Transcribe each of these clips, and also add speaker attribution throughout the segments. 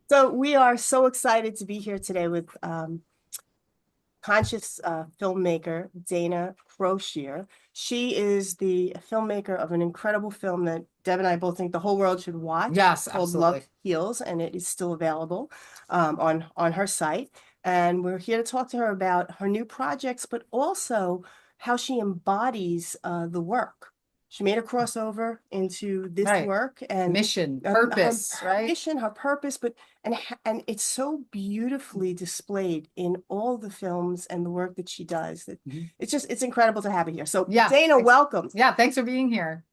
Speaker 1: So we are so excited to be here today with conscious filmmaker Dana Croschere. She is the filmmaker of an incredible film that Deb and I both think the whole world should watch
Speaker 2: Yes,
Speaker 1: called Love
Speaker 2: absolutely.
Speaker 1: Heals, and it is still available on her site. And we're here to talk to her about her new projects, but also how she embodies the work. She made a crossover into this
Speaker 2: Right.
Speaker 1: work and
Speaker 2: Mission,
Speaker 1: her
Speaker 2: purpose, right?
Speaker 1: mission, her purpose, but and it's so beautifully displayed in all the films and the work that she does that
Speaker 2: Mhm.
Speaker 1: it's incredible to have it here. So
Speaker 2: Yeah.
Speaker 1: Dana, welcome.
Speaker 2: Yeah. Thanks for being here.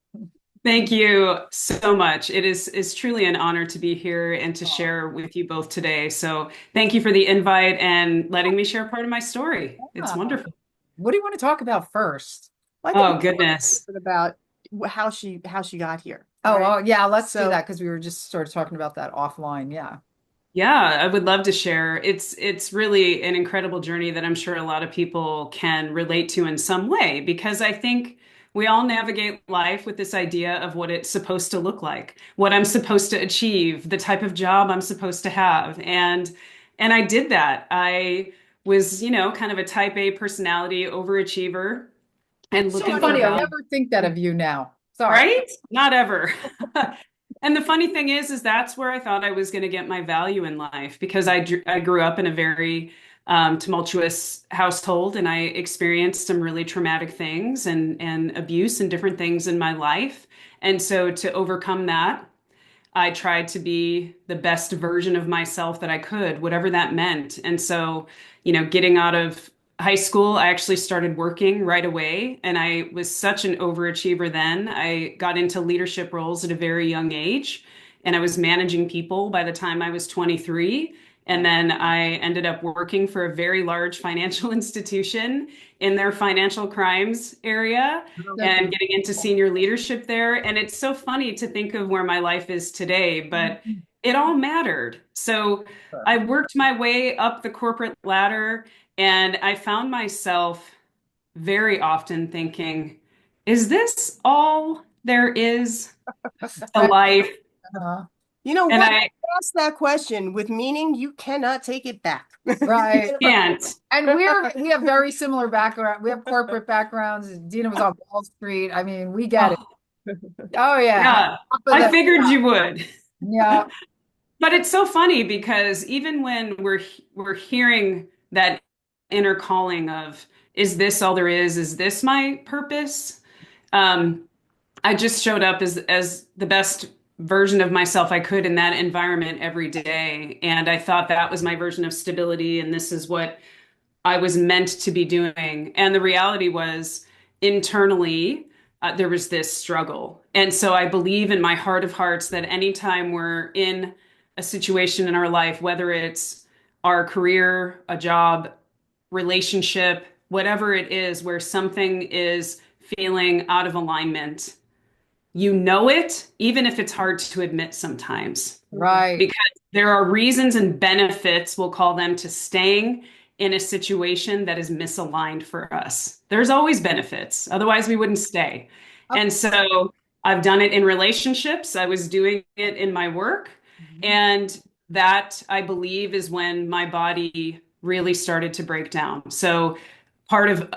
Speaker 3: Thank you so much. It is truly an honor to be here and to
Speaker 2: Oh,
Speaker 3: share with you both today. So thank you for the invite and letting me share part of my story. It's
Speaker 2: yeah.
Speaker 3: wonderful.
Speaker 2: What do you want to talk about first?
Speaker 1: Well, I think we
Speaker 3: Oh,
Speaker 1: should talk a
Speaker 3: goodness.
Speaker 1: little bit about how she got here. All
Speaker 2: Oh,
Speaker 1: right.
Speaker 2: oh, yeah, let's do
Speaker 1: So
Speaker 2: that because we were just sort of talking about that offline. Yeah.
Speaker 3: Yeah, I would love to share. It's really an incredible journey that I'm sure a lot of people can relate to in some way because I think we all navigate life with this idea of what it's supposed to look like, what I'm supposed to achieve, the type of job I'm supposed to have. And I did that. I was, kind of a type A personality overachiever and
Speaker 2: So
Speaker 3: looking for
Speaker 2: funny. I
Speaker 3: value,
Speaker 2: never think that of you now. Sorry.
Speaker 3: right? Not ever. And the funny thing is that's where I thought I was going to get my value in life because I grew up in a very tumultuous household and I experienced some really traumatic things and abuse and different things in my life. And so to overcome that, I tried to be the best version of myself that I could, whatever that meant. And so, getting out of high school, I actually started working right away. And I was such an overachiever then. I got into leadership roles at a very young age, and I was managing people by the time I was 23. And then I ended up working for a very large financial institution in their financial crimes area and getting into senior leadership there. And it's so funny to think of where my life is today, but it all mattered. So I worked my way up the corporate ladder and I found myself very often thinking, is this all there is to life?
Speaker 2: Uh,
Speaker 1: you know
Speaker 3: And
Speaker 1: what?
Speaker 3: I
Speaker 1: Ask that question with meaning, you cannot take it back.
Speaker 2: right.
Speaker 3: can't.
Speaker 2: And we have very similar background. We have corporate backgrounds. Dina was on Wall Street. I mean, we get it.
Speaker 3: Oh,
Speaker 2: Oh yeah.
Speaker 3: yeah,
Speaker 2: Top of
Speaker 3: I
Speaker 2: the
Speaker 3: figured you would.
Speaker 2: yeah.
Speaker 3: But it's so funny because even when we're hearing that inner calling of, is this all there is? Is this my purpose? Um, I just showed up as the best version of myself I could in that environment every day. And I thought that was my version of stability, and this is what I was meant to be doing. And the reality was internally, there was this struggle. And so I believe in my heart of hearts that anytime we're in a situation in our life, whether it's our career, a job, relationship, whatever it is, where something is feeling out of alignment, you know it, even if it's hard to admit sometimes
Speaker 2: Right.
Speaker 3: because there are reasons and benefits, we'll call them, to staying in a situation that is misaligned for us. There's always benefits, otherwise, we wouldn't stay. And so I've done it in relationships, I was doing it in my work.
Speaker 2: Mhm.
Speaker 3: And that I believe is when my body really started to break down. So part of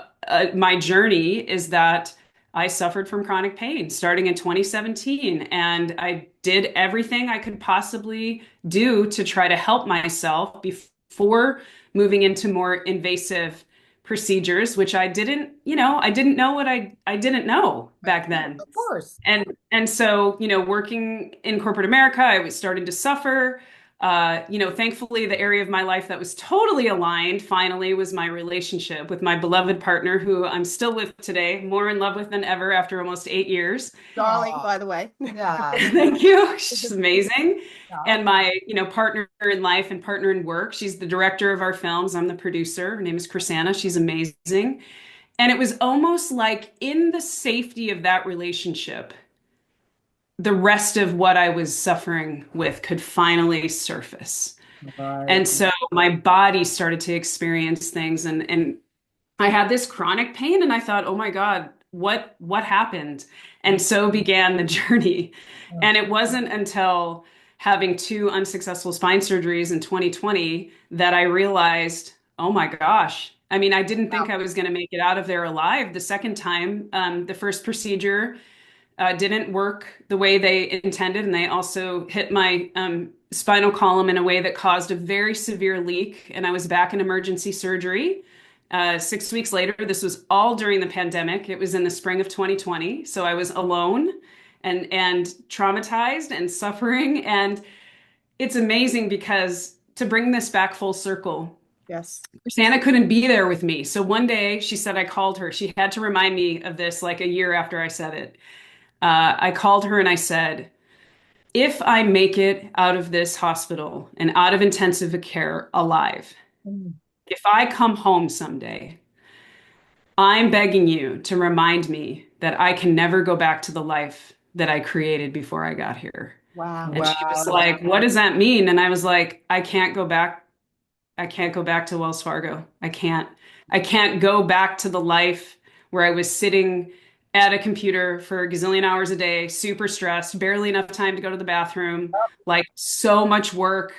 Speaker 3: my journey is that I suffered from chronic pain starting in 2017, and I did everything I could possibly do to try to help myself before moving into more invasive procedures, which I didn't know what I didn't know back then.
Speaker 2: Of course.
Speaker 3: And so, working in corporate America, I was starting to suffer. Thankfully, the area of my life that was totally aligned finally was my relationship with my beloved partner, who I'm still with today, more in love with than ever after almost 8 years.
Speaker 1: Darling,
Speaker 2: Oh,
Speaker 1: by the way.
Speaker 2: yeah.
Speaker 3: Thank you. She's amazing.
Speaker 2: Yeah.
Speaker 3: And my, partner in life and partner in work. She's the director of our films. I'm the producer. Her name is Chrisana. She's amazing. And it was almost like in the safety of that relationship, the rest of what I was suffering with could finally surface.
Speaker 2: Right.
Speaker 3: And so my body started to experience things and I had this chronic pain and I thought, "Oh my God, what happened?" And so began the journey. And it wasn't until having two unsuccessful spine surgeries in 2020 that I realized, oh my gosh. I mean, I didn't think I was going to make it out of there alive the second time. The first procedure didn't work the way they intended, and they also hit my spinal column in a way that caused a very severe leak, and I was back in emergency surgery. 6 weeks later, this was all during the pandemic. It was in the spring of 2020, so I was alone and traumatized and suffering. And it's amazing because to bring this back full circle,
Speaker 1: Yes.
Speaker 3: Santa couldn't be there with me. So one day she said I called her. She had to remind me of this like a year after I said it. I called her and I said, if I make it out of this hospital and out of intensive care alive,
Speaker 2: Mm.
Speaker 3: if I come home someday, I'm begging you to remind me that I can never go back to the life that I created before I got here.
Speaker 1: Wow.
Speaker 3: And she was
Speaker 2: Wow.
Speaker 3: like, what does that mean? And I was like, I can't go back. I can't go back to Wells Fargo. I can't. I can't go back to the life where I was sitting at a computer for a gazillion hours a day, super stressed, barely enough time to go to the bathroom, like so much work.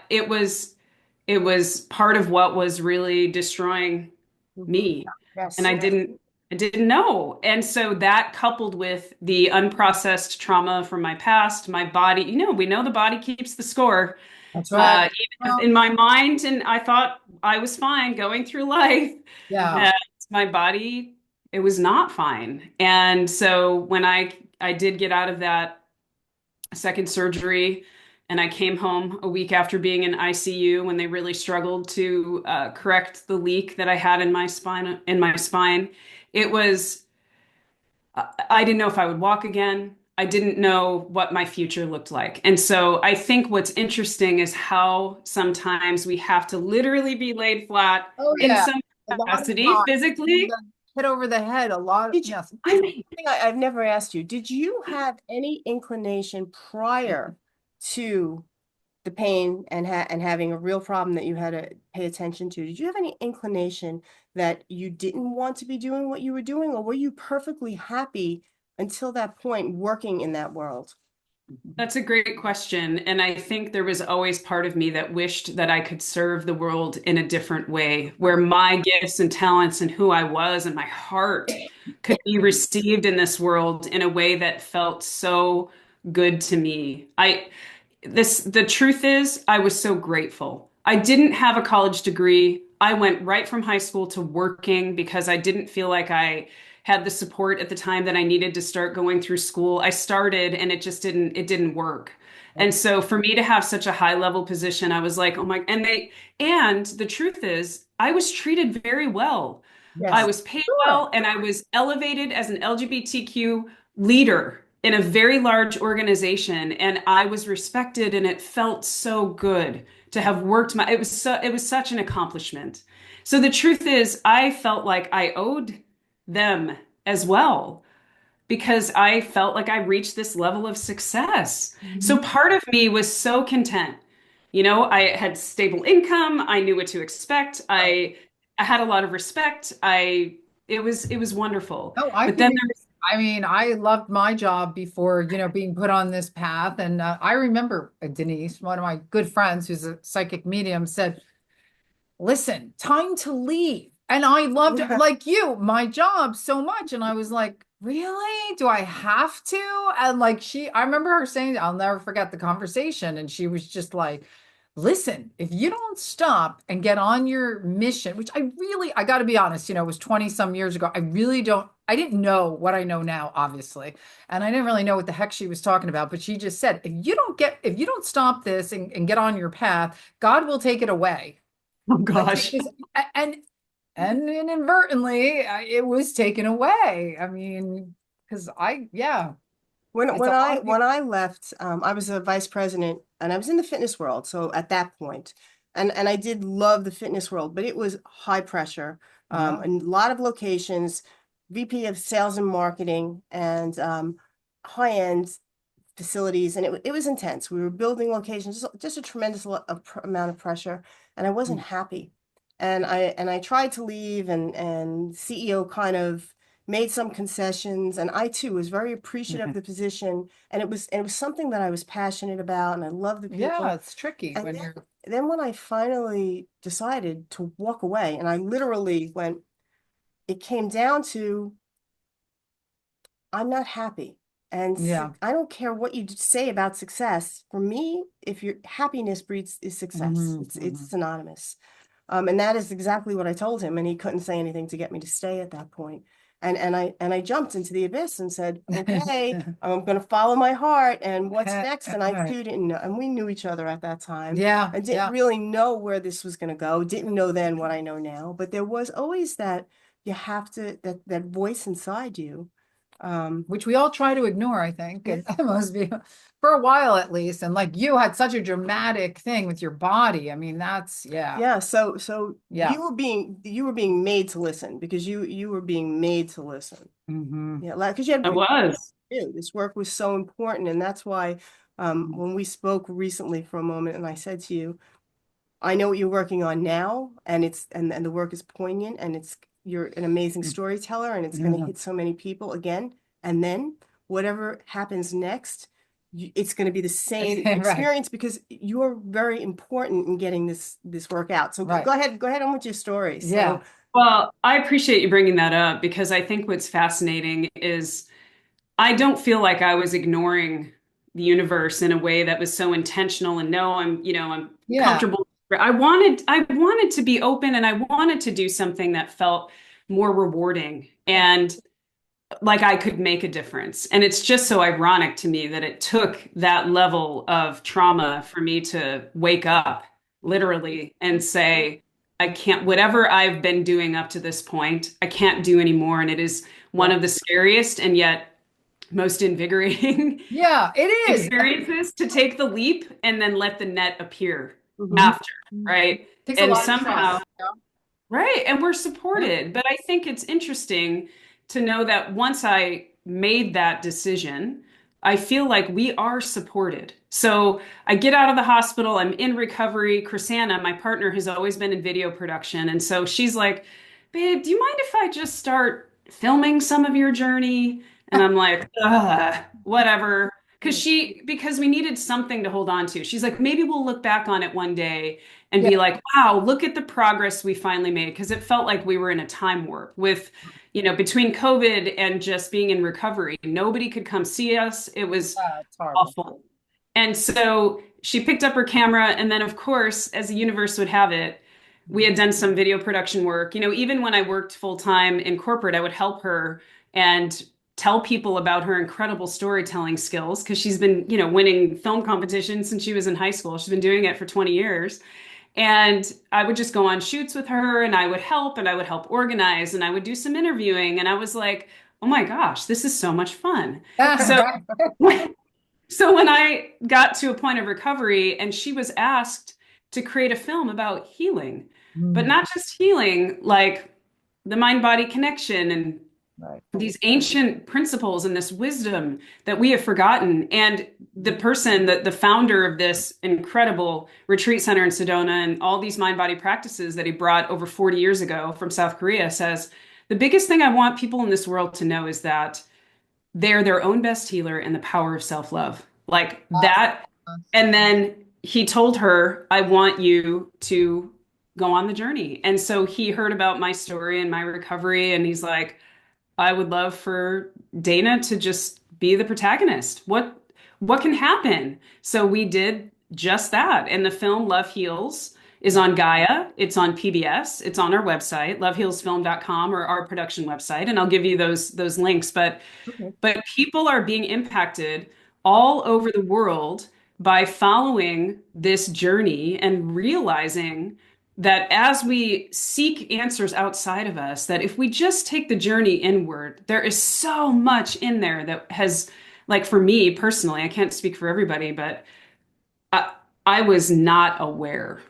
Speaker 3: It was part of what was really destroying
Speaker 1: Mhm.
Speaker 3: me. And
Speaker 1: Yes.
Speaker 3: I didn't know. And so that coupled with the unprocessed trauma from my past, my body, we know the body keeps the score.
Speaker 2: That's right.
Speaker 3: Even in my mind, and I thought I was fine going through life.
Speaker 2: Yeah.
Speaker 3: Uh, my body, it was not fine. And so when I did get out of that second surgery, and I came home a week after being in ICU when they really struggled to correct the leak that I had in my spine. It was I didn't know if I would walk again. I didn't know what my future looked like. And so I think what's interesting is how sometimes we have to literally be laid flat
Speaker 2: Oh
Speaker 3: in
Speaker 2: yeah.
Speaker 3: some
Speaker 2: A lot of
Speaker 3: capacity
Speaker 2: times you
Speaker 3: physically.
Speaker 2: get hit over the head a lot.
Speaker 1: Did you,
Speaker 2: Yes.
Speaker 1: I, one thing I've never asked you, did you have any inclination prior to the pain and having a real problem that you had to pay attention to? Did you have any inclination that you didn't want to be doing what you were doing, or were you perfectly happy until that point working in that world?
Speaker 3: That's a great question. And I think there was always part of me that wished that I could serve the world in a different way, where my gifts and talents and who I was and my heart could be received in this world in a way that felt so good to me. The truth is, I was so grateful. I didn't have a college degree. I went right from high school to working because I didn't feel like I had the support at the time that I needed to start going through school. I started and it didn't work. And so for me to have such a high level position, I was like, oh my, and the truth is, I was treated very well. I
Speaker 1: Yes.
Speaker 3: was paid
Speaker 2: Sure.
Speaker 3: well and I was elevated as an LGBTQ leader in a very large organization, and I was respected, and it felt so good to have worked it was such an accomplishment. So the truth is, I felt like I owed them as well because I felt like I reached this level of success. So
Speaker 2: Mhm.
Speaker 3: part of me was so content. I had stable income, I knew what to expect. I had a lot of respect. It was wonderful.
Speaker 2: No, I
Speaker 3: But
Speaker 2: can
Speaker 3: then
Speaker 2: hear. I mean, I loved my job before, being put on this path. And I remember Denise, one of my good friends who's a psychic medium, said, listen, time to leave. And I loved it, like you, my job so much. And I was like, really? Do I have to? And like I remember her saying, I'll never forget the conversation. And she was just like, listen, if you don't stop and get on your mission, which I got to be honest, it was 20 some years ago. I didn't know what I know now, obviously. And I didn't really know what the heck she was talking about. But she just said, if you don't stop this and get on your path, God will take it away.
Speaker 3: Oh
Speaker 2: Like take
Speaker 3: gosh.
Speaker 2: this, and inadvertently, it was taken away. I mean, because yeah,
Speaker 1: When
Speaker 2: it's
Speaker 1: when
Speaker 2: a
Speaker 1: I
Speaker 2: lot of
Speaker 1: when
Speaker 2: people.
Speaker 1: I left, I was a vice president and I was in the fitness world. So at that point, and I did love the fitness world, but it was high pressure,
Speaker 2: Yeah.
Speaker 1: and a lot of locations, VP of sales and marketing, and high end facilities, and it was intense. We were building locations, just a tremendous amount of pressure, and I wasn't happy. And I tried to leave, and CEO kind of made some concessions, and I too was very appreciative of the position, and it was something that I was passionate about, and I love the
Speaker 2: Yeah,
Speaker 1: people.
Speaker 2: it's tricky
Speaker 1: And
Speaker 2: when
Speaker 1: then,
Speaker 2: you're,
Speaker 1: then when I finally decided to walk away, and I literally went, it came down to I'm not happy. And
Speaker 2: yeah.
Speaker 1: I don't care what you say about success. For me, if your happiness breeds is success, it's
Speaker 2: Hmm.
Speaker 1: synonymous. And that is exactly what I told him, and he couldn't say anything to get me to stay at that point. And I jumped into the abyss and said, "Okay, I'm going to follow my heart, and what's next?" And I
Speaker 2: Right.
Speaker 1: too didn't know, and we knew each other at that time,
Speaker 2: Yeah,
Speaker 1: and didn't
Speaker 2: yeah.
Speaker 1: really know where this was going to go. Didn't know then what I know now, but there was always that you have to that voice inside you.
Speaker 2: Which we all try to ignore, I think,
Speaker 1: Yeah.
Speaker 2: and most people, for a while at least. And like you had such a dramatic thing with your body. I mean, that's yeah,
Speaker 1: Yeah, so
Speaker 2: yeah.
Speaker 1: you were being made to listen because you were being made to listen.
Speaker 2: Hmm.
Speaker 1: Yeah, like because you had
Speaker 3: I
Speaker 1: work
Speaker 3: was.
Speaker 1: to do. This work was so important, and that's why when we spoke recently for a moment, and I said to you, I know what you're working on now, and and the work is poignant, and it's you're an amazing storyteller, and it's going to
Speaker 2: Yeah.
Speaker 1: hit so many people again. And then whatever happens next, it's going to be the same
Speaker 2: Right,
Speaker 1: experience because you're very important in getting this work out. So
Speaker 2: right.
Speaker 1: go ahead on with your story. So
Speaker 2: Yeah.
Speaker 3: Well, I appreciate you bringing that up because I think what's fascinating is I don't feel like I was ignoring the universe in a way that was so intentional and no, I'm
Speaker 2: Yeah.
Speaker 3: comfortable. I wanted to be open and I wanted to do something that felt more rewarding and like I could make a difference. And it's just so ironic to me that it took that level of trauma for me to wake up literally and say, I can't, whatever I've been doing up to this point, I can't do anymore. And it is one
Speaker 1: yeah.
Speaker 3: of the scariest and yet most invigorating
Speaker 2: Yeah, it is.
Speaker 3: experiences to take the leap and then let the net appear
Speaker 1: Mhm.
Speaker 3: after, right?
Speaker 2: Takes a
Speaker 3: And
Speaker 2: lot of
Speaker 3: somehow,
Speaker 2: trust.
Speaker 3: right, and we're
Speaker 2: Yeah.
Speaker 3: supported. But I think it's interesting to know that once I made that decision, I feel like we are supported. So I get out of the hospital, I'm in recovery. Chrisana, my partner, has always been in video production. And so she's like, babe, do you mind if I just start filming some of your journey? And I'm like, ugh, whatever. Because we needed something to hold on to. She's like, maybe we'll look back on it one day and
Speaker 2: Yeah.
Speaker 3: be like, wow, look at the progress we finally made. Because it felt like we were in a time warp with, between COVID and just being in recovery. Nobody could come see us. It was
Speaker 2: It's horrible.
Speaker 3: awful. And so she picked up her camera. And then, of course, as the universe would have it, we had done some video production work. Even when I worked full time in corporate, I would help her and tell people about her incredible storytelling skills because she's been, winning film competitions since she was in high school. She's been doing it for 20 years. And I would just go on shoots with her and I would help organize and I would do some interviewing. And I was like, oh my gosh, this is so much fun. So, so when I got to a point of recovery and she was asked to create a film about healing, but
Speaker 2: Mm,
Speaker 3: not just healing, like the mind body connection and
Speaker 2: right.
Speaker 3: these ancient principles and this wisdom that we have forgotten. And the person that the founder of this incredible retreat center in Sedona and all these mind body practices that he brought over 40 years ago from South Korea says, the biggest thing I want people in this world to know is that they're their own best healer and the power of self-love. Like that. And then he told her, I want you to go on the journey. And so he heard about my story and my recovery, and he's like, I would love for Dana to just be the protagonist. What can happen? So we did just that. And the film Love Heals is on Gaia, it's on PBS, it's on our website, lovehealsfilm.com or our production website. And I'll give you those links.
Speaker 1: Okay.
Speaker 3: But people are being impacted all over the world by following this journey and realizing that as we seek answers outside of us, that if we just take the journey inward, there is so much in there that has, like for me personally, I can't speak for everybody, but I, I was not aware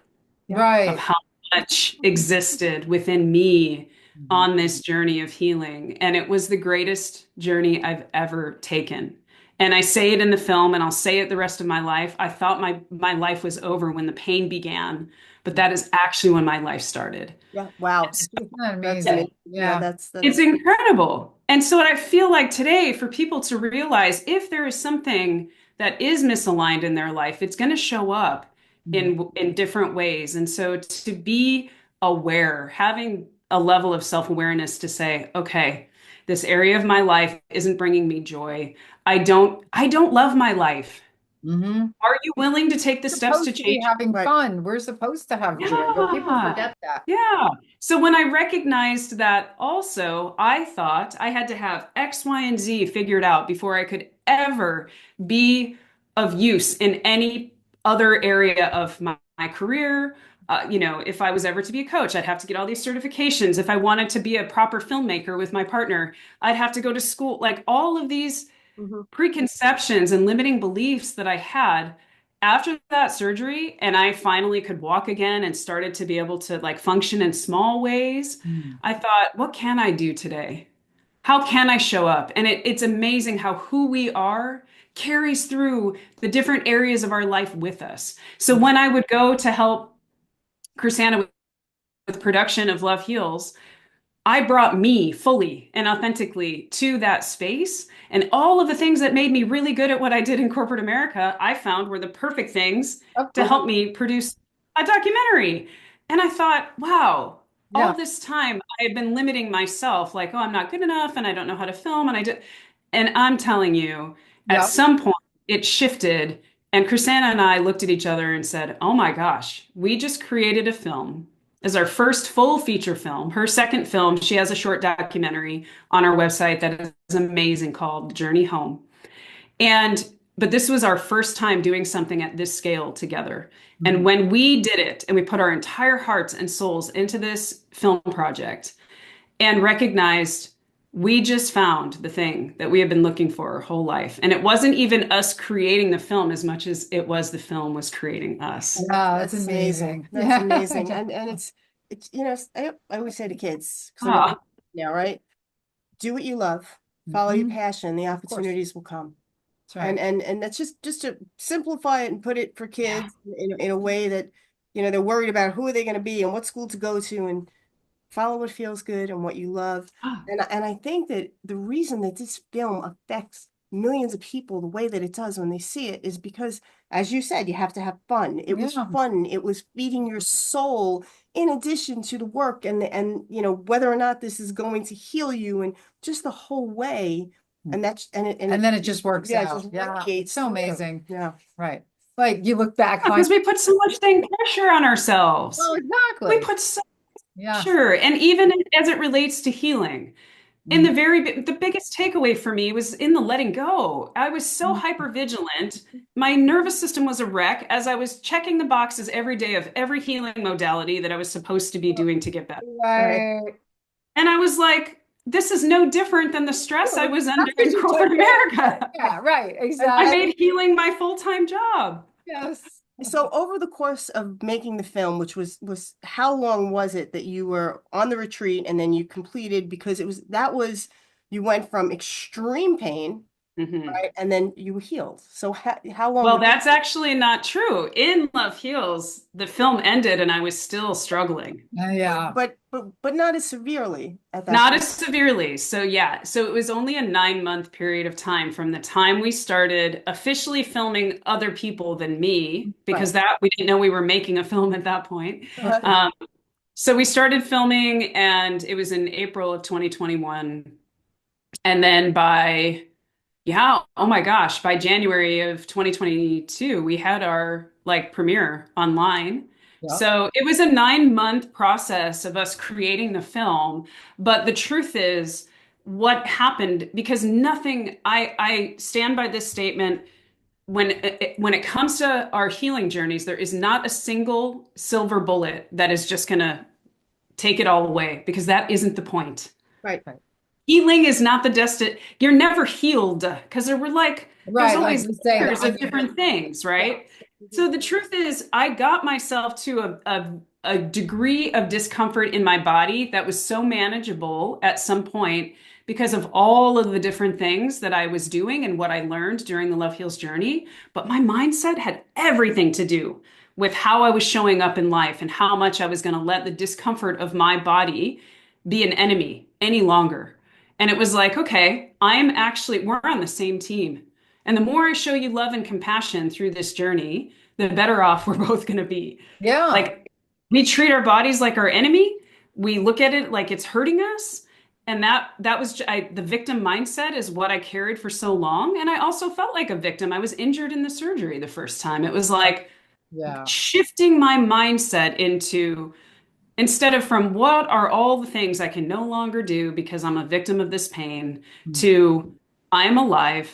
Speaker 1: Yeah.
Speaker 3: of
Speaker 2: Right.
Speaker 3: how much existed within me
Speaker 2: Mhm.
Speaker 3: on this journey of healing. And it was the greatest journey I've ever taken. And I say it in the film and I'll say it the rest of my life. I thought my life was over when the pain began, but that is actually when my life started.
Speaker 1: Yeah. Wow.
Speaker 2: Isn't that
Speaker 1: That's
Speaker 2: amazing?
Speaker 1: amazing. Yeah,
Speaker 2: Yeah.
Speaker 3: It's incredible. And so what I feel like today for people to realize if there is something that is misaligned in their life, it's going to show up
Speaker 2: Mhm.
Speaker 3: in different ways. And so to be aware, having a level of self-awareness to say, okay, this area of my life isn't bringing me joy. I don't love my life.
Speaker 2: Mhm.
Speaker 3: Are you willing to take the steps to
Speaker 2: Supposed to be
Speaker 3: change?
Speaker 2: having
Speaker 1: right.
Speaker 2: fun. We're supposed to have joy, but people
Speaker 3: Yeah.
Speaker 2: forget that.
Speaker 3: Yeah. So when I recognized that also, I thought I had to have X, Y, and Z figured out before I could ever be of use in any other area of my career. If I was ever to be a coach, I'd have to get all these certifications. If I wanted to be a proper filmmaker with my partner, I'd have to go to school. Like all of these
Speaker 1: Mhm.
Speaker 3: preconceptions and limiting beliefs that I had after that surgery, and I finally could walk again and started to be able to like function in small ways.
Speaker 2: Mm.
Speaker 3: I thought, what can I do today? How can I show up? And it's amazing how who we are carries through the different areas of our life with us. So when I would go to help Chrisana with production of Love Heals, I brought me fully and authentically to that space. And all of the things that made me really good at what I did in corporate America, I found were the perfect things
Speaker 2: Of
Speaker 3: to
Speaker 2: course.
Speaker 3: help me produce a documentary. And I thought, wow, all
Speaker 2: Yeah.
Speaker 3: this time I had been limiting myself, like, oh, I'm not good enough and I don't know how to film. And I'm telling you, at
Speaker 2: Yep.
Speaker 3: some point it shifted. And Chrisana and I looked at each other and said, oh my gosh, we just created a film as our first full feature film. Her second film, she has a short documentary on our website that is amazing called Journey Home. And but this was our first time doing something at this scale together. And
Speaker 2: Mhm.
Speaker 3: when we did it and we put our entire hearts and souls into this film project and recognized we just found the thing that we have been looking for our whole life. And it wasn't even us creating the film as much as it was the film was creating us.
Speaker 2: Yeah, that's
Speaker 1: That's amazing.
Speaker 2: amazing.
Speaker 1: That's
Speaker 2: Yeah.
Speaker 1: amazing. And it's I always say to kids, because I'm a
Speaker 3: Ah,
Speaker 1: parent now, right? Do what you love, follow your
Speaker 2: Mhm.
Speaker 1: passion, the
Speaker 2: Of course.
Speaker 1: opportunities will come.
Speaker 2: That's right.
Speaker 1: And that's just to simplify it and put it for kids in a way that, they're worried about who are they going to be and what school to go to, and follow what feels good and what you love.
Speaker 3: ah,
Speaker 1: And I think that the reason that this film affects millions of people the way that it does when they see it is because, as you said, you have to have fun. It was
Speaker 2: Yeah.
Speaker 1: fun. It was feeding your soul in addition to the work and whether or not this is going to heal you and just the whole way. And that's and
Speaker 2: And
Speaker 1: it
Speaker 2: then it just works
Speaker 1: yeah, it
Speaker 2: out.
Speaker 1: just
Speaker 2: Yeah.
Speaker 1: radiates
Speaker 2: So
Speaker 1: through.
Speaker 2: amazing.
Speaker 1: Yeah.
Speaker 2: Right. Like you look back,
Speaker 3: because we put so much dang pressure on ourselves.
Speaker 2: well,
Speaker 3: We
Speaker 2: exactly.
Speaker 3: put so
Speaker 2: Yeah.
Speaker 3: Sure. And even as it relates to healing, in
Speaker 2: Mhm.
Speaker 3: the biggest takeaway for me was in the letting go. I was so hyper vigilant. My nervous system was a wreck as I was checking the boxes every day of every healing modality that I was supposed to be doing to get better.
Speaker 1: Right.
Speaker 2: Right.
Speaker 3: And I was like, this is no different than the stress I was under
Speaker 1: That's what
Speaker 3: in
Speaker 1: you took
Speaker 3: corporate America.
Speaker 2: Yeah, right.
Speaker 3: I
Speaker 1: And
Speaker 2: Exactly.
Speaker 3: made healing my full-time job.
Speaker 2: Yes.
Speaker 1: so over the course of making the film, which was how long was it that you were on the retreat and then you completed, because you went from extreme pain,
Speaker 3: Mhm.
Speaker 1: right? And then you were healed. So how long
Speaker 3: Well,
Speaker 1: did that
Speaker 3: that's actually not true. In Love Heals, the film ended and I was still struggling.
Speaker 2: Yeah.
Speaker 1: but not as severely at that
Speaker 3: Not
Speaker 1: point.
Speaker 3: as severely. So, yeah. So it was only a 9-month period of time from the time we started officially filming other people than me,
Speaker 1: Right.
Speaker 3: because that we didn't know we were making a film at that point.
Speaker 1: Uh-huh.
Speaker 3: Um, so we started filming and it was in April of 2021. And then yeah, oh my gosh, by January of 2022, we had our like premiere online.
Speaker 2: Yep.
Speaker 3: So it was a 9-month process of us creating the film. But the truth is, what happened, because I stand by this statement when it comes to our healing journeys, there is not a single silver bullet that is just going to take it all away, because that isn't the point.
Speaker 1: Right.
Speaker 2: Right.
Speaker 3: Healing is not the destination. You're never healed because there were there's
Speaker 2: Right. Like
Speaker 3: always
Speaker 2: you say, the
Speaker 3: layers of
Speaker 2: onion.
Speaker 3: different things,
Speaker 2: Yeah.
Speaker 3: right? So the truth is, I got myself to a degree of discomfort in my body that was so manageable at some point because of all of the different things that I was doing and what I learned during the Love Heals journey. But my mindset had everything to do with how I was showing up in life and how much I was going to let the discomfort of my body be an enemy any longer. And it was like, okay, we're on the same team. And the more I show you love and compassion through this journey, the better off we're both going to be.
Speaker 2: Yeah.
Speaker 3: Like, we treat our bodies like our enemy. We look at it like it's hurting us. And that was the victim mindset is what I carried for so long. And I also felt like a victim. I was injured in the surgery the first time. It was like
Speaker 2: Yeah.
Speaker 3: shifting my mindset into instead of from what are all the things I can no longer do because I'm a victim of this pain to I am alive.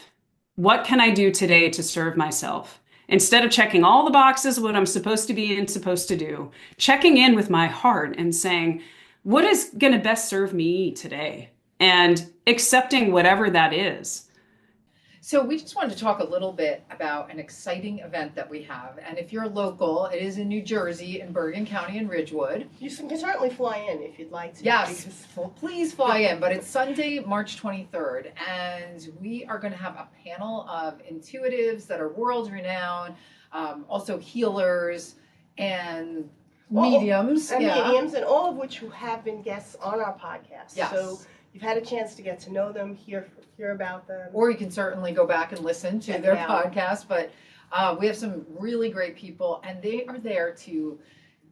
Speaker 3: What can I do today to serve myself? Instead of checking all the boxes, what I'm supposed to be and supposed to do, checking in with my heart and saying, what is going to best serve me today? And accepting whatever that is.
Speaker 2: So we just wanted to talk a little bit about an exciting event that we have. And if you're local, it is in New Jersey, in Bergen County and Ridgewood.
Speaker 1: You can certainly fly in if you'd like to.
Speaker 2: Yes,
Speaker 1: Because
Speaker 2: please fly in. But it's Sunday, March 23rd. And we are going to have a panel of intuitives that are world renowned, also healers and mediums.
Speaker 1: and
Speaker 2: Yeah.
Speaker 1: mediums, and all of which who have been guests on our podcast.
Speaker 2: Yes.
Speaker 1: So you've had a chance to get to know them, hear about them.
Speaker 2: Or you can certainly go back and listen to
Speaker 1: Check
Speaker 2: their
Speaker 1: it out.
Speaker 2: podcast. But we have some really great people, and they are there to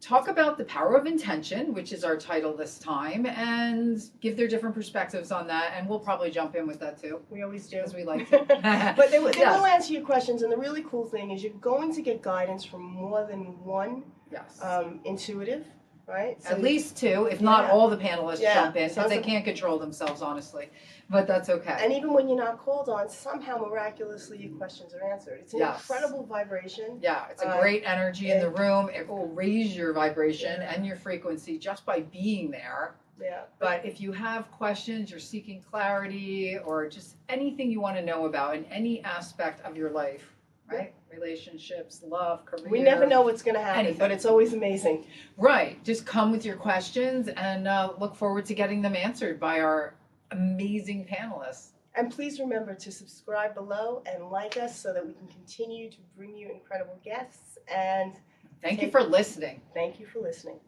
Speaker 2: talk about the power of intention, which is our title this time, and give their different perspectives on that. And we'll probably jump in with that too,
Speaker 1: We always do.
Speaker 2: because we like to.
Speaker 1: But they
Speaker 2: Yes.
Speaker 1: will answer your questions, and the really cool thing is you're going to get guidance from more than one
Speaker 2: Yes.
Speaker 1: intuitive, right?
Speaker 2: At least two, if not
Speaker 1: Yeah.
Speaker 2: all the panelists
Speaker 1: Yeah.
Speaker 2: jump in, because
Speaker 1: Sounds
Speaker 2: they
Speaker 1: like-
Speaker 2: can't control themselves, honestly. But that's okay.
Speaker 1: And even when you're not called on, somehow miraculously your questions are answered. It's an
Speaker 2: Yes.
Speaker 1: incredible vibration.
Speaker 2: Yeah, it's a great energy in the room. It will raise your vibration and your frequency just by being there.
Speaker 1: Yeah.
Speaker 2: But if you have questions, you're seeking clarity, or just anything you want to know about in any aspect of your life, right? Relationships, love, career.
Speaker 1: We never know what's going to happen,
Speaker 2: anything.
Speaker 1: but it's always amazing.
Speaker 2: Right. Just come with your questions and look forward to getting them answered by our amazing panelists.
Speaker 1: And please remember to subscribe below and like us so that we can continue to bring you incredible guests. And
Speaker 2: Thank you for listening.
Speaker 1: thank you for listening.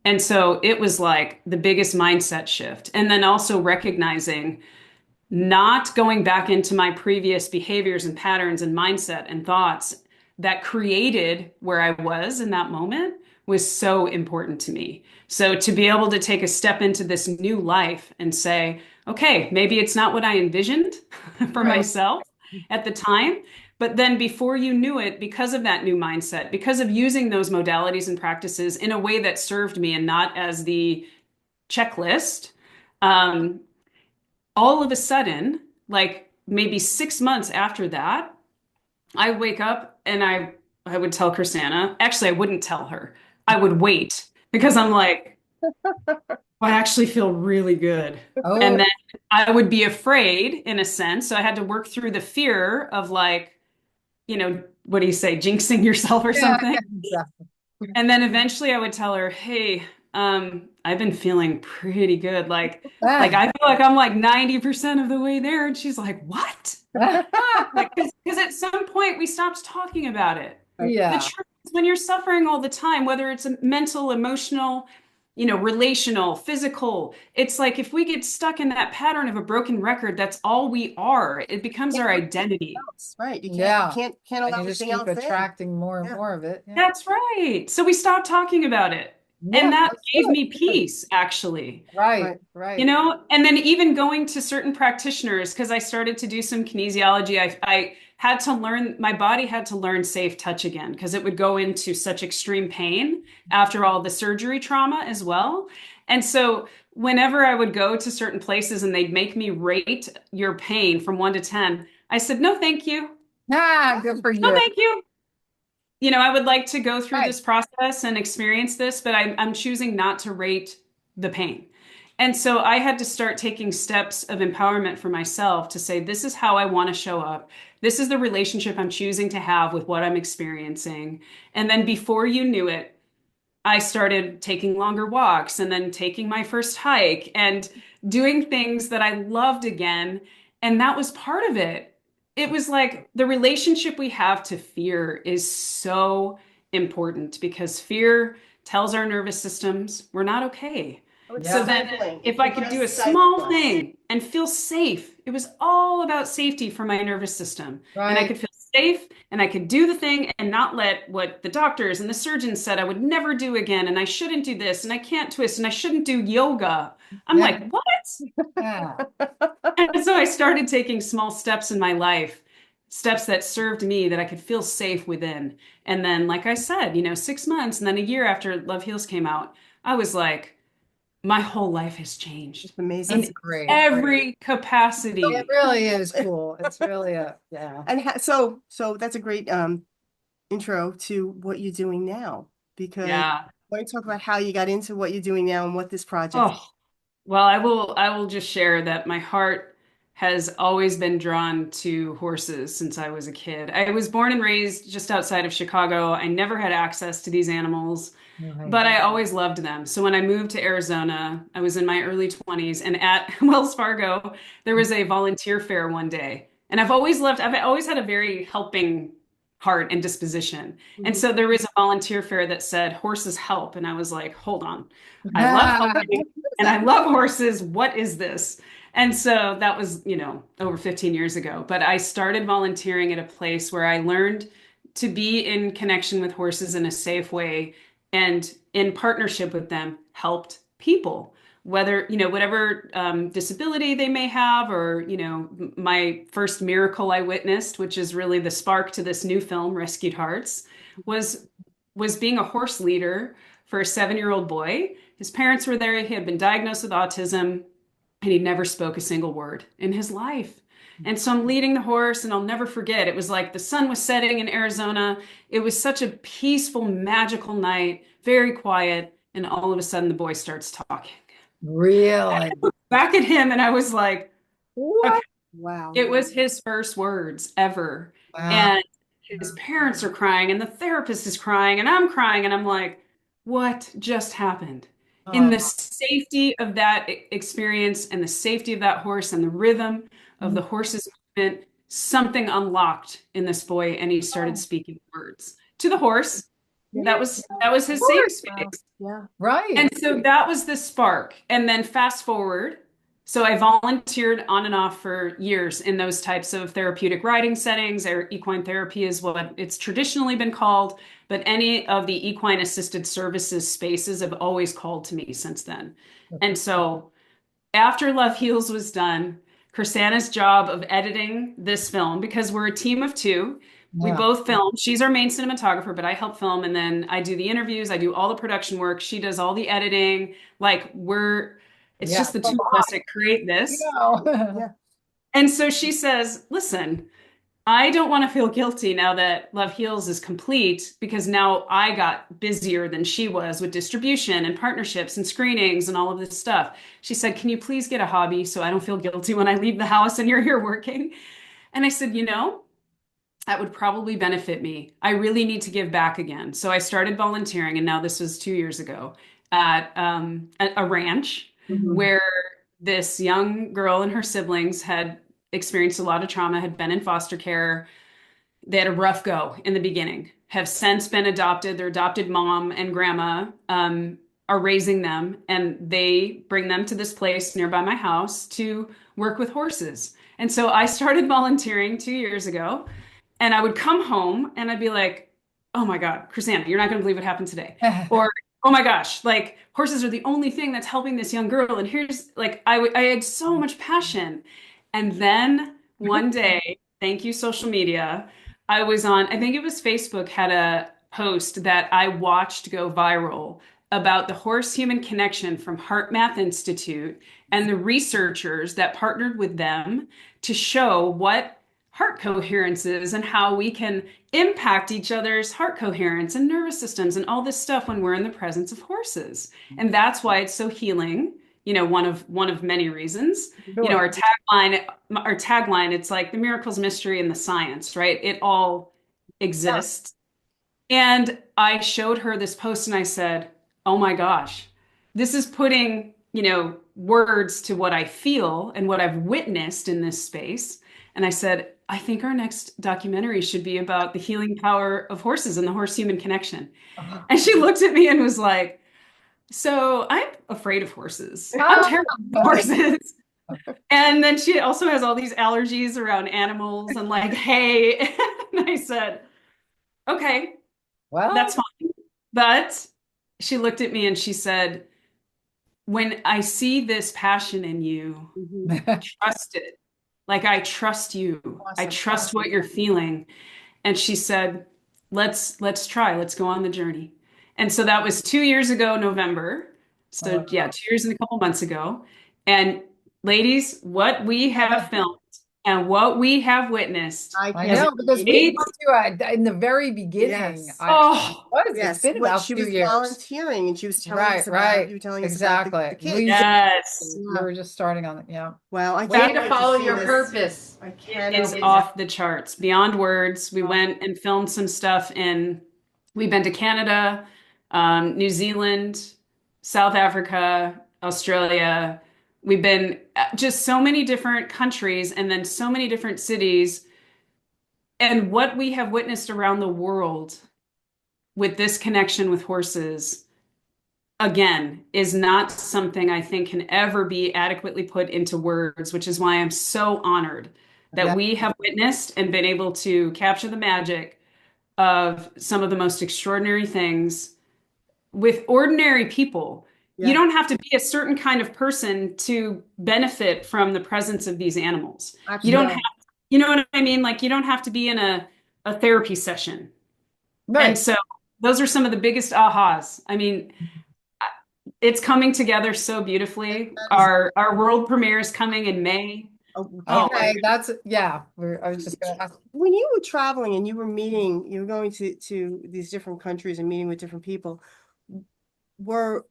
Speaker 3: And so it was like the biggest mindset shift. And then also recognizing not going back into my previous behaviors and patterns and mindset and thoughts that created where I was in that moment was so important to me. So to be able to take a step into this new life and say, okay, maybe it's not what I envisioned for
Speaker 2: Right.
Speaker 3: myself at the time, but then before you knew it, because of that new mindset, because of using those modalities and practices in a way that served me and not as the checklist, all of a sudden, like maybe 6 months after that, I wake up and I would tell Chrisana, actually, I wouldn't tell her. I would wait because I'm like, I actually feel really good.
Speaker 2: Oh,
Speaker 3: And then I would be afraid in a sense. So I had to work through the fear of like, what do you say, jinxing yourself or something?
Speaker 2: exactly.
Speaker 3: And then eventually I would tell her, hey, I've been feeling pretty good. Like I feel like I'm like 90% of the way there. And she's like, what? Like, because at some point we stopped talking about it.
Speaker 2: Yeah.
Speaker 3: The truth is when you're suffering all the time, whether it's a mental, emotional, relational, physical, it's like if we get stuck in that pattern of a broken record, that's all we are. It becomes our identity.
Speaker 1: Right. You
Speaker 2: Yeah.
Speaker 1: can't
Speaker 2: And
Speaker 1: allow
Speaker 2: you just
Speaker 1: anything
Speaker 2: keep
Speaker 1: else in.
Speaker 2: attracting more and
Speaker 1: Yeah.
Speaker 2: more of it. Yeah.
Speaker 3: That's right. So we stopped talking about it.
Speaker 2: Yeah,
Speaker 3: And that
Speaker 2: that's
Speaker 3: gave
Speaker 2: good.
Speaker 3: me peace, actually.
Speaker 2: Right, right.
Speaker 3: And then even going to certain practitioners, because I started to do some kinesiology, I had to learn, my body had to learn safe touch again, because it would go into such extreme pain after all the surgery trauma as well. And so whenever I would go to certain places and they'd make me rate your pain from 1 to 10, I said, no, thank you.
Speaker 2: Good for
Speaker 3: No,
Speaker 2: you.
Speaker 3: thank you. I would like to go through
Speaker 2: Right.
Speaker 3: this process and experience this, but I'm choosing not to rate the pain. And so I had to start taking steps of empowerment for myself to say, this is how I want to show up. This is the relationship I'm choosing to have with what I'm experiencing. And then before you knew it, I started taking longer walks and then taking my first hike. And doing things that I loved again. And that was part of it. It was like the relationship we have to fear is so important because fear tells our nervous systems we're not okay.
Speaker 1: Oh, it's
Speaker 3: So
Speaker 2: Yeah.
Speaker 3: then
Speaker 1: stifling.
Speaker 3: if I
Speaker 1: It
Speaker 3: could do a
Speaker 1: just
Speaker 3: small
Speaker 1: stifles us.
Speaker 3: thing and feel safe, it was all about safety for my nervous system. And I
Speaker 2: Right.
Speaker 3: could feel safe and I could do the thing and not let what the doctors and the surgeons said I would never do again. And I shouldn't do this and I can't twist and I shouldn't do yoga. I'm
Speaker 2: Yeah.
Speaker 3: like, what?
Speaker 2: Yeah.
Speaker 3: And so I started taking small steps in my life, steps that served me that I could feel safe within. And then, like I said, 6 months and then a year after Love Heals came out, I was like, my whole life has changed
Speaker 1: It's amazing.
Speaker 2: That's
Speaker 3: in
Speaker 2: great.
Speaker 3: every
Speaker 2: It
Speaker 3: capacity.
Speaker 2: really is cool. It's really yeah.
Speaker 1: And so that's a great intro to what you're doing now, because
Speaker 3: Yeah.
Speaker 1: I want to talk about how you got into what you're doing now and what this project.
Speaker 3: Oh, well, I will just share that my heart has always been drawn to horses since I was a kid. I was born and raised just outside of Chicago. I never had access to these animals,
Speaker 2: Right.
Speaker 3: but I always loved them. So when I moved to Arizona, I was in my early 20s, and at Wells Fargo, there was a volunteer fair one day. And I've always had a very helping heart and disposition. And
Speaker 1: Mhm.
Speaker 3: so there was a volunteer fair that said horses help. And I was like, hold on. I love
Speaker 2: Ah,
Speaker 3: helping and I love horses. What is this? And so that was, over 15 years ago. But I started volunteering at a place where I learned to be in connection with horses in a safe way and in partnership with them helped people, whether, whatever disability they may have, or, my first miracle I witnessed, which is really the spark to this new film, Rescued Hearts, was was being a horse leader for a 7-year-old boy. His parents were there. He had been diagnosed with autism and he never spoke a single word in his life. And so I'm leading the horse, and I'll never forget. It was like the sun was setting in Arizona. It was such a peaceful, magical night, very quiet. And all of a sudden, the boy starts talking
Speaker 2: really?
Speaker 3: back at him. And I was like, okay,
Speaker 2: What?
Speaker 1: Wow.
Speaker 3: it was his first words ever.
Speaker 2: Wow.
Speaker 3: And his parents are crying, and the therapist is crying, and I'm crying. And I'm like, what just happened? In the
Speaker 2: Oh.
Speaker 3: safety of that experience and the safety of that horse and the rhythm of the horse's movement, something unlocked in this boy, and he started
Speaker 2: Oh.
Speaker 3: speaking words to the horse.
Speaker 1: Yeah.
Speaker 3: That was
Speaker 2: Of
Speaker 3: his safe
Speaker 2: course.
Speaker 1: Wow.
Speaker 3: space.
Speaker 1: Yeah.
Speaker 3: And
Speaker 2: Right.
Speaker 3: so that was the spark. And then fast forward. So I volunteered on and off for years in those types of therapeutic riding settings, or equine therapy is what it's traditionally been called. But any of the equine assisted services spaces have always called to me since then. And so after Love Heals was done, Chrisana's job of editing this film, because we're a team of two, we
Speaker 2: Yeah.
Speaker 3: both film. She's our main cinematographer, but I help film, and then I do the interviews, I do all the production work. She does all the editing. It's
Speaker 2: Yeah.
Speaker 3: just the
Speaker 2: A
Speaker 3: two of us
Speaker 2: lot,
Speaker 3: that create
Speaker 2: you
Speaker 3: this.
Speaker 2: know.
Speaker 1: Yeah.
Speaker 3: And so she says, listen, I don't want to feel guilty now that Love Heals is complete, because now I got busier than she was with distribution and partnerships and screenings and all of this stuff. She said, can you please get a hobby so I don't feel guilty when I leave the house and you're here working? And I said, that would probably benefit me. I really need to give back again. So I started volunteering, and now this was 2 years ago at a ranch
Speaker 1: Mhm.
Speaker 3: where this young girl and her siblings had experienced a lot of trauma, had been in foster care. They had a rough go in the beginning, have since been adopted. Their adopted mom and grandma are raising them, and they bring them to this place nearby my house to work with horses. And so I started volunteering 2 years ago, and I would come home and I'd be like, oh my God, Chrisanna, you're not going to believe what happened today. Or, oh my gosh, like horses are the only thing that's helping this young girl. And here's like, I had so much passion. And then one day, thank you, social media, I was on, I think it was Facebook, had a post that I watched go viral about the horse human connection from Heart Math Institute and the researchers that partnered with them to show what heart coherence is and how we can impact each other's heart coherence and nervous systems and all this stuff when we're in the presence of horses. And that's why it's so healing. One of many reasons.
Speaker 2: Sure.
Speaker 3: Our tagline, it's like the miracles, mystery, and the science, right? It all
Speaker 2: Yeah.
Speaker 3: exists. And I showed her this post and I said, oh my gosh, this is putting, words to what I feel and what I've witnessed in this space. And I said, I think our next documentary should be about the healing power of horses and the horse-human connection. And she looked at me and was like, so I'm afraid of horses. I'm terrified of horses. And then she also has all these allergies around animals and like, hey. And I said, okay,
Speaker 2: Well,
Speaker 3: that's fine. But she looked at me and she said, when I see this passion in you,
Speaker 1: Mhm.
Speaker 3: trust it. Like I trust you. I
Speaker 1: Awesome.
Speaker 3: trust what you're feeling. And she said, let's try. Let's go on the journey. And so that was 2 years ago, November. So yeah,
Speaker 2: wow.
Speaker 3: 2 years and a couple months ago. And ladies, what we have filmed and what we have witnessed
Speaker 1: I
Speaker 2: I
Speaker 1: can't
Speaker 3: has
Speaker 2: know because we
Speaker 3: made,
Speaker 2: talked to you in the very beginning.
Speaker 1: Yes.
Speaker 3: oh,
Speaker 2: It's
Speaker 1: Yes.
Speaker 2: been
Speaker 1: What
Speaker 2: about
Speaker 1: she was
Speaker 2: 2 years.
Speaker 1: volunteering and she was telling
Speaker 2: Right,
Speaker 1: us about, you
Speaker 2: right.
Speaker 1: were telling us about the
Speaker 2: Exactly.
Speaker 1: kids.
Speaker 3: yes.
Speaker 2: You
Speaker 1: Yeah.
Speaker 2: were just starting on it. Yeah.
Speaker 1: Well, I
Speaker 2: Way
Speaker 1: can't
Speaker 2: to
Speaker 1: wait to
Speaker 2: follow
Speaker 1: see
Speaker 2: your
Speaker 1: this.
Speaker 2: purpose.
Speaker 1: I
Speaker 3: It
Speaker 1: cannot
Speaker 3: is
Speaker 1: wait to.
Speaker 3: off the charts, beyond words. We went and filmed some stuff we've been to Canada, New Zealand, South Africa, Australia. We've been just so many different countries and then so many different cities. And what we have witnessed around the world with this connection with horses, again, is not something I think can ever be adequately put into words, which is why I'm so honored that
Speaker 2: Yeah.
Speaker 3: we have witnessed and been able to capture the magic of some of the most extraordinary things with ordinary people. You
Speaker 1: Yeah,
Speaker 3: don't have to be a certain kind of person to benefit from the presence of these animals. You don't
Speaker 2: Yeah.
Speaker 1: absolutely.
Speaker 3: have, you know what I mean? Like you don't have to be in a therapy session. And
Speaker 2: Right.
Speaker 3: so those are some of the biggest ahas. I mean, it's coming together so beautifully.
Speaker 1: That is.
Speaker 3: Our world premiere is coming in May.
Speaker 1: Oh,
Speaker 3: Oh
Speaker 1: yeah.
Speaker 3: my
Speaker 2: Okay. That's yeah. I was just gonna ask.
Speaker 1: When you were traveling and you were meeting, you were going to these different countries and meeting with different people, were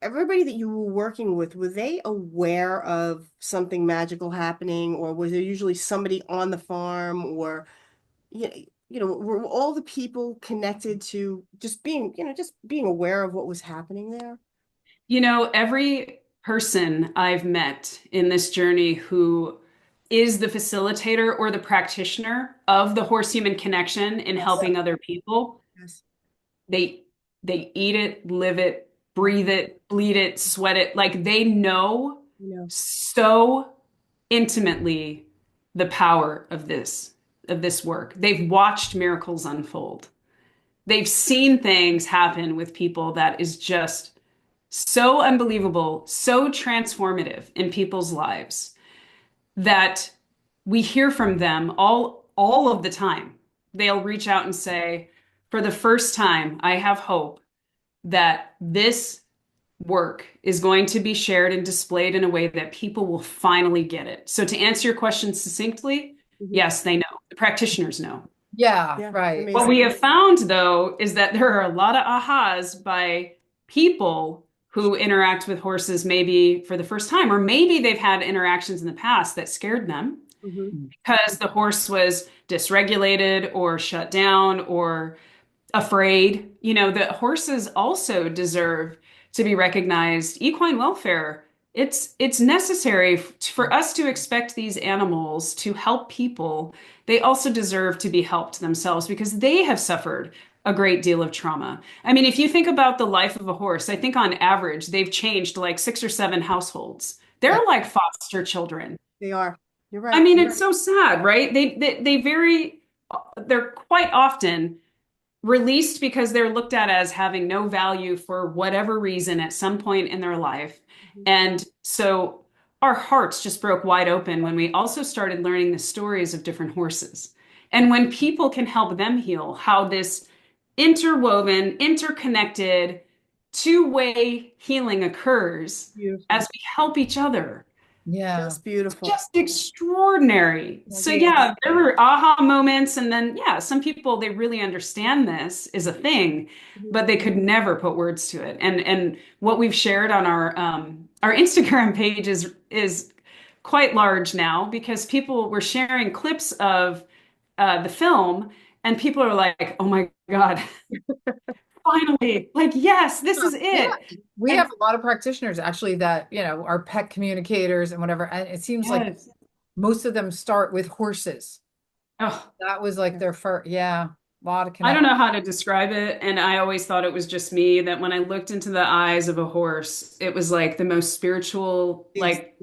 Speaker 1: everybody that you were working with, were they aware of something magical happening, or was there usually somebody on the farm, or you know, were all the people connected to just being, just being aware of what was happening there?
Speaker 3: You know, every person I've met in this journey who is the facilitator or the practitioner of the horse-human connection in
Speaker 1: Yes,
Speaker 3: helping other people,
Speaker 1: yes.
Speaker 3: they they eat it, live it, breathe it, bleed it, sweat it. Like they know
Speaker 1: You know,
Speaker 3: so intimately the power of this work. They've watched miracles unfold. They've seen things happen with people that is just so unbelievable, so transformative in people's lives that we hear from them all of the time. They'll reach out and say, for the first time, I have hope that this work is going to be shared and displayed in a way that people will finally get it. So to answer your question succinctly,
Speaker 1: mhm.
Speaker 3: yes, they know. The practitioners know.
Speaker 2: Yeah.
Speaker 1: Yeah,
Speaker 2: Right.
Speaker 3: What
Speaker 1: amazing.
Speaker 3: we have found, though, is that there are a lot of ahas by people who interact with horses maybe for the first time, or maybe they've had interactions in the past that scared them
Speaker 1: Mhm.
Speaker 3: because the horse was dysregulated or shut down or afraid. You know, the horses also deserve to be recognized. Equine welfare, it's necessary for us to expect these animals to help people. They also deserve to be helped themselves because they have suffered a great deal of trauma. I mean, if you think about the life of a horse, I think on average they've changed like 6 or 7 households.
Speaker 2: Yeah.
Speaker 3: They're like foster children.
Speaker 1: They are. You're
Speaker 3: I
Speaker 1: right.
Speaker 3: mean, it's so sad, right? They're quite often released because they're looked at as having no value for whatever reason at some point in their life.
Speaker 1: Mhm.
Speaker 3: And so our hearts just broke wide open when we also started learning the stories of different horses. And when people can help them heal, how this interwoven, interconnected, two-way healing occurs
Speaker 1: Beautiful.
Speaker 3: as we help each other.
Speaker 2: Yeah.
Speaker 1: Just beautiful.
Speaker 3: Just extraordinary.
Speaker 1: Well,
Speaker 3: So
Speaker 1: yes.
Speaker 3: yeah, there were aha moments, and then yeah, some people they really understand this is a thing,
Speaker 1: Mhm.
Speaker 3: but they could never put words to it. And what we've shared on our Instagram page is quite large now because people were sharing clips of the film, and people are like, "Oh my God, finally, like, yes, this is
Speaker 2: Yeah,
Speaker 3: it.
Speaker 2: we
Speaker 3: And
Speaker 2: have a lot of practitioners actually that, are pet communicators and whatever. And it seems like
Speaker 3: yes.
Speaker 2: most of them start with horses.
Speaker 3: Oh,
Speaker 2: That was like their first, yeah, a lot of
Speaker 3: I don't
Speaker 2: connect.
Speaker 3: know how to describe it. And I always thought it was just me that when I looked into the eyes of a horse, it was like the most spiritual,
Speaker 1: Is
Speaker 3: like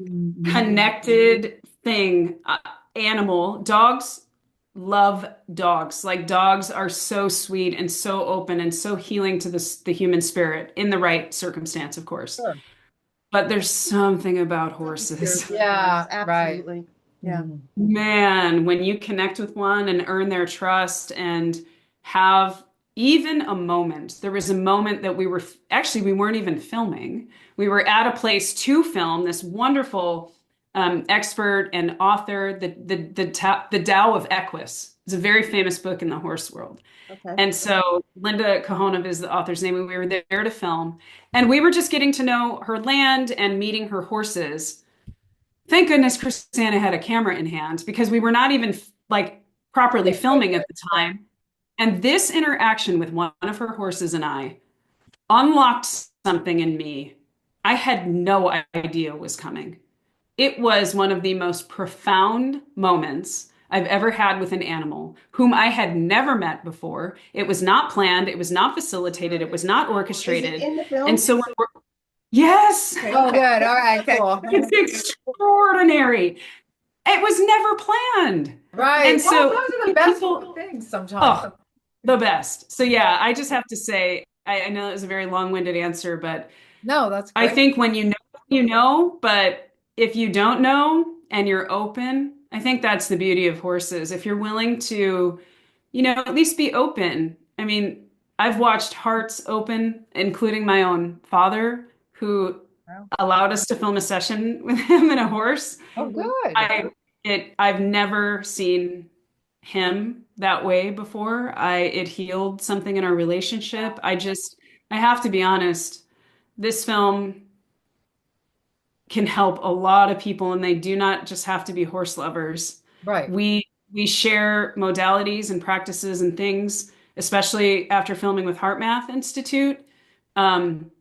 Speaker 3: connected thing, animal. Dogs love dogs. Like dogs are so sweet and so open and so healing to the human spirit in the right circumstance, of course.
Speaker 2: Sure.
Speaker 3: But there's something about
Speaker 1: something
Speaker 3: horses.
Speaker 1: spiritual about horses.
Speaker 2: Yeah, right.
Speaker 1: Absolutely. Yeah.
Speaker 2: Mhm.
Speaker 3: Man, when you connect with one and earn their trust and have even a moment, there was a moment that actually, we weren't even filming. We were at a place to film this wonderful expert and author, the Tao of Equus. It's a very famous book in the horse world.
Speaker 1: Okay.
Speaker 3: And so Linda Kahonov is the author's name, and we were there to film. And we were just getting to know her land and meeting her horses. Thank goodness Chrisanna had a camera in hand because we were not even like properly filming at the time. And this interaction with one of her horses and I unlocked something in me I had no idea was coming. It was one of the most profound moments I've ever had with an animal whom I had never met before. It was not planned, it was not facilitated, it was not
Speaker 1: Is it
Speaker 3: orchestrated.
Speaker 1: in the
Speaker 3: And
Speaker 1: film?
Speaker 3: so, yes,
Speaker 1: Okay.
Speaker 2: Oh, good. All right,
Speaker 1: Okay.
Speaker 2: cool.
Speaker 3: it's extraordinary. It was never planned.
Speaker 2: Right.
Speaker 3: And
Speaker 2: Well,
Speaker 3: so
Speaker 2: those are the best
Speaker 3: people,
Speaker 2: things sometimes.
Speaker 3: oh, the best. So yeah, I just have to say, I know it was a very long-winded answer, but
Speaker 2: No, that's
Speaker 3: I
Speaker 2: great.
Speaker 3: think when you know, but if you don't know and you're open, I think that's the beauty of horses. If you're willing to, at least be open. I mean, I've watched hearts open, including my own father, who
Speaker 2: Wow.
Speaker 3: allowed us to film a session with him and a horse.
Speaker 2: Oh,
Speaker 1: Mhm.
Speaker 2: good.
Speaker 3: I've never seen him that way before. It healed something in our relationship. I have to be honest, this film can help a lot of people, and they do not just have to be horse lovers.
Speaker 2: Right.
Speaker 3: We share modalities and practices and things, especially after filming with Heart Math Institute. Um,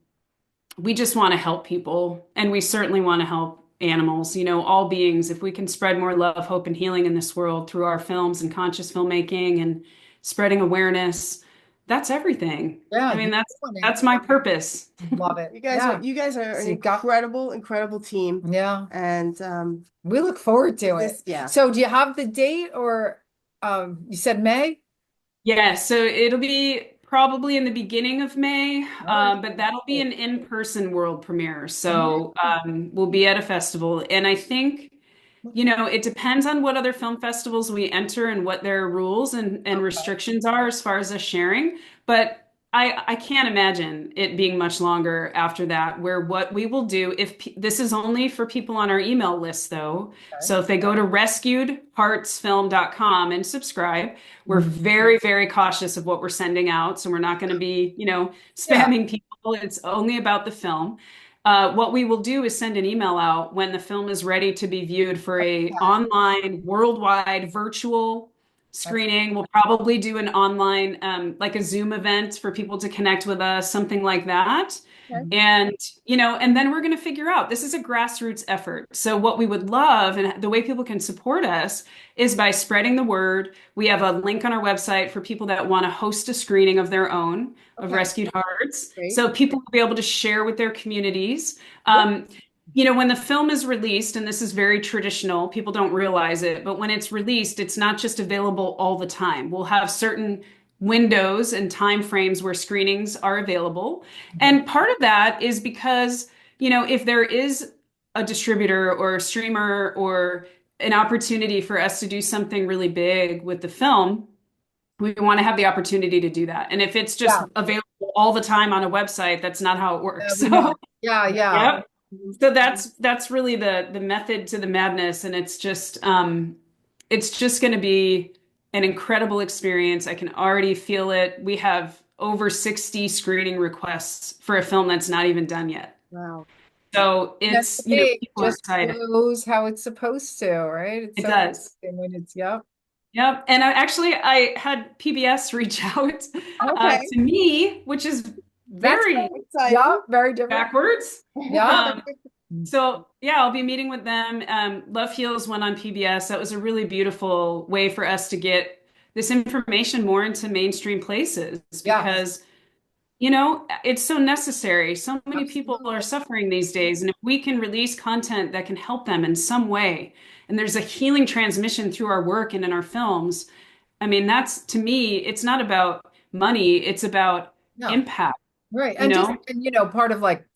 Speaker 3: we just want to help people, and we certainly want to help animals, all beings. If we can spread more love, hope, and healing in this world through our films and conscious filmmaking and spreading awareness, that's everything.
Speaker 2: Yeah,
Speaker 3: I mean,
Speaker 2: you're
Speaker 3: that's
Speaker 2: doing it.
Speaker 3: that's my purpose.
Speaker 2: Love it.
Speaker 1: You guys are
Speaker 2: Yeah.
Speaker 1: you guys are
Speaker 2: So
Speaker 1: an
Speaker 2: you got,
Speaker 1: incredible team.
Speaker 2: yeah.
Speaker 1: And
Speaker 2: We look forward to it.
Speaker 1: yeah.
Speaker 2: So do you have the date or you said May?
Speaker 3: Yeah, so it'll be probably in the beginning of May,
Speaker 2: All right.
Speaker 3: but that'll be an in-person world premiere.
Speaker 2: Mhm.
Speaker 3: So we'll be at a festival, and I think it depends on what other film festivals we enter and what their rules and restrictions are as far as us sharing. But I can't imagine it being much longer after that, where what we will do, this is only for people on our email list, though.
Speaker 2: Okay.
Speaker 3: So if they go to rescuedheartsfilm.com and subscribe, we're
Speaker 2: Mhm.
Speaker 3: very, very cautious of what we're sending out. So we're not going to be,
Speaker 2: Yeah.
Speaker 3: spamming people. It's only about the film. What we will do is send an email out when the film is ready to be viewed for a online, worldwide, virtual
Speaker 2: That's
Speaker 3: screening. We'll probably do an online, like a Zoom event for people to connect with us, something like that.
Speaker 1: Okay.
Speaker 2: Mhm.
Speaker 3: And, and then we're going to figure out this is a grassroots effort. So what we would love and the way people can support us is by spreading the word. We have a link on our website for people that want to host a screening of their own of
Speaker 2: okay.
Speaker 3: Rescued Hearts.
Speaker 2: Great.
Speaker 3: So people will be able to share with their communities.
Speaker 2: Yeah.
Speaker 3: When the film is released, and this is very traditional, people don't realize it, but when it's released, it's not just available all the time. We'll have certain windows and time frames where screenings are available.
Speaker 2: Mhm.
Speaker 3: And part of that is because, if there is a distributor or a streamer or an opportunity for us to do something really big with the film, we want to have the opportunity to do that. And if it's just
Speaker 2: Yeah.
Speaker 3: available all the time on a website, that's not how it works.
Speaker 2: We
Speaker 3: So,
Speaker 2: know. Yeah, yeah.
Speaker 3: yep. So that's really the method to the madness, and it's just going to be an incredible experience. I can already feel it. We have over 60 screening requests for a film that's not even done yet.
Speaker 1: Wow.
Speaker 3: So
Speaker 2: That's
Speaker 3: it's,
Speaker 2: big.
Speaker 3: people are
Speaker 2: Just
Speaker 3: excited.
Speaker 2: goes how it's supposed to, right? It's
Speaker 3: It
Speaker 2: so
Speaker 3: does.
Speaker 2: interesting when it's, yep.
Speaker 3: Yep. And I had PBS reach out
Speaker 1: Okay,
Speaker 3: to me, which is
Speaker 2: That's
Speaker 3: very
Speaker 2: great. Yeah,
Speaker 1: exciting.
Speaker 2: very different.
Speaker 3: backwards.
Speaker 2: Yeah.
Speaker 3: Um, so yeah, I'll be meeting with them. Love Heals went on PBS. That was a really beautiful way for us to get this information more into mainstream places
Speaker 2: Yes,
Speaker 3: because it's so necessary. So many people are
Speaker 2: absolutely.
Speaker 3: suffering these days. And if we can release content that can help them in some way, and there's a healing transmission through our work and in our films, I mean, that's to me, it's not about money, it's about
Speaker 2: No.
Speaker 3: impact,
Speaker 2: Right.
Speaker 3: you
Speaker 2: And just,
Speaker 3: know?
Speaker 2: and, part of like,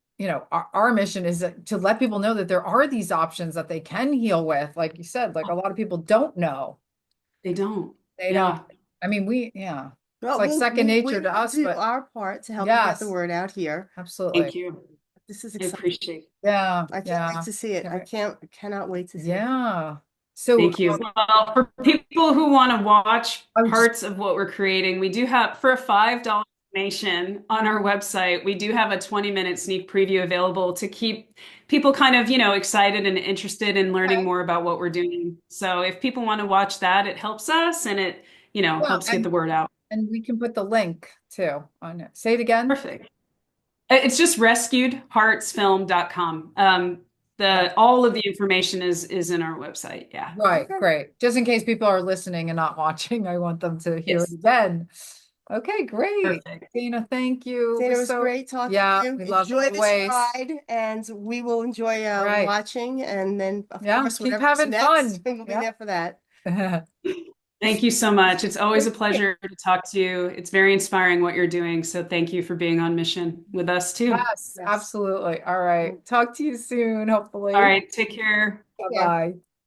Speaker 2: our mission is to let people know that there are these options that they can heal with. Like you said, like a lot of people don't know.
Speaker 3: They don't.
Speaker 2: They don't,
Speaker 3: Yeah.
Speaker 2: I mean, yeah, it's
Speaker 1: Well,
Speaker 2: like second
Speaker 1: we
Speaker 2: nature to
Speaker 1: will
Speaker 2: us,
Speaker 1: do
Speaker 2: but
Speaker 1: our part to help you get the
Speaker 2: yes,
Speaker 1: word out here.
Speaker 2: absolutely.
Speaker 3: Thank you.
Speaker 1: This is
Speaker 3: I
Speaker 1: exciting.
Speaker 3: appreciate it.
Speaker 2: Yeah.
Speaker 1: I can't wait
Speaker 2: Yeah.
Speaker 1: to see it.
Speaker 2: Can't wait.
Speaker 1: I cannot wait to see it.
Speaker 2: Yeah. So,
Speaker 3: Thank you. Well, for people who want to watch
Speaker 2: I was just,
Speaker 3: parts of what we're creating, we do have for a $5 donation on our website, we do have a 20-minute sneak preview available to keep people kind of, excited and interested in learning
Speaker 1: Okay.
Speaker 3: more about what we're doing. So if people want to watch that, it helps us and it,
Speaker 2: well,
Speaker 3: helps get the word out.
Speaker 2: and we can put the link too on it. Say it again.
Speaker 3: Perfect. It's just rescuedheartsfilm.com. All of the information is in our website. Yeah.
Speaker 2: Right,
Speaker 1: Okay.
Speaker 2: great. Just in case people are listening and not watching, I want them to hear it
Speaker 3: Yes.
Speaker 2: again. Okay, great.
Speaker 3: Perfect.
Speaker 2: Dana, thank you. It
Speaker 1: Dana, it
Speaker 2: was
Speaker 1: was
Speaker 2: so,
Speaker 1: great talking to
Speaker 2: yeah,
Speaker 1: you.
Speaker 2: we love it
Speaker 1: Enjoy this
Speaker 2: always.
Speaker 1: ride, and we will enjoy
Speaker 2: Right.
Speaker 1: watching. And then, of
Speaker 2: Yeah,
Speaker 1: course,
Speaker 2: keep
Speaker 1: whatever's
Speaker 2: having
Speaker 1: next,
Speaker 2: fun.
Speaker 1: we'll be
Speaker 2: Yeah.
Speaker 1: there for that.
Speaker 3: Thank you so much. It's always a pleasure to talk to you. It's very inspiring what you're doing. So thank you for being on mission with us too.
Speaker 2: Yes,
Speaker 1: Yes.
Speaker 2: absolutely. All right. Talk to you soon,
Speaker 3: All
Speaker 2: hopefully.
Speaker 3: right. Take care.
Speaker 1: Yeah.
Speaker 2: Bye-bye.